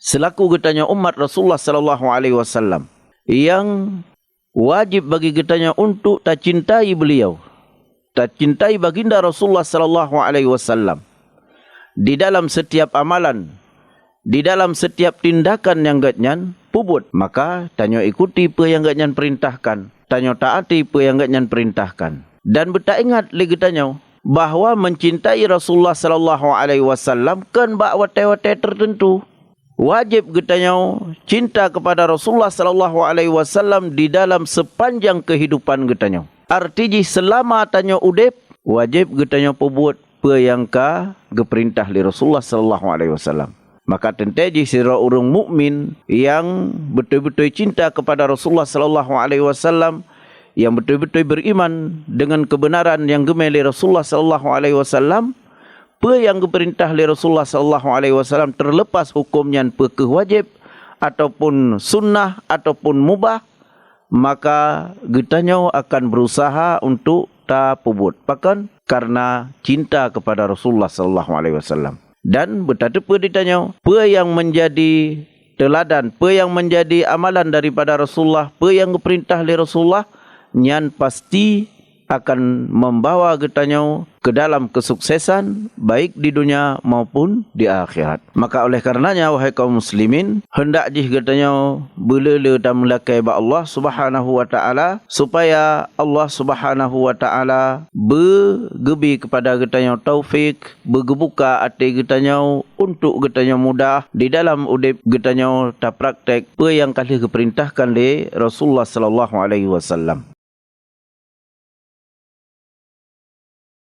selaku getanya umat Rasulullah sallallahu alaihi wasallam yang wajib bagi kitanya untuk tak cintai beliau, tak cintai baginda Rasulullah sallallahu alaihi wasallam di dalam setiap amalan, di dalam setiap tindakan yang gatnyan pubut, maka tanyo ikuti apa yang gatnyan perintahkan, tanyo taati apa yang gatnyan perintahkan. Dan betak ingat lagi tanyo bahawa mencintai Rasulullah sallallahu alaihi wasallam kan bak watai-watai tertentu. Wajib getanyo cinta kepada Rasulullah sallallahu alaihi wasallam di dalam sepanjang kehidupan getanyo. Artinya selama tanyo udip wajib getanyo perbuat apa yang ka geperintah li Rasulullah sallallahu alaihi wasallam. Maka tenteji sira urang mukmin yang betul-betul cinta kepada Rasulullah sallallahu alaihi wasallam, yang betul-betul beriman dengan kebenaran yang gemeli Rasulullah sallallahu alaihi wasallam, apa yang diperintah oleh Rasulullah sallallahu alaihi wasallam terlepas hukumnya perkah wajib ataupun sunnah ataupun mubah, maka getanya akan berusaha untuk tak pubut pakan karena cinta kepada Rasulullah sallallahu alaihi wasallam. Dan betapa ditanya apa yang menjadi teladan, apa yang menjadi amalan daripada Rasulullah, apa yang diperintah oleh Rasulullah, nyan pasti akan membawa getanya ke dalam kesuksesan baik di dunia maupun di akhirat. Maka oleh karenanya wahai kaum muslimin, hendak jih getanya belele dan melakai ba Allah Subhanahu wa taala supaya Allah Subhanahu wa taala bergebi kepada getanya taufik, bergebuka hati getanya untuk getanya mudah di dalam udip getanya tak praktek apa yang kali diperintahkan oleh Rasulullah sallallahu alaihi wasallam.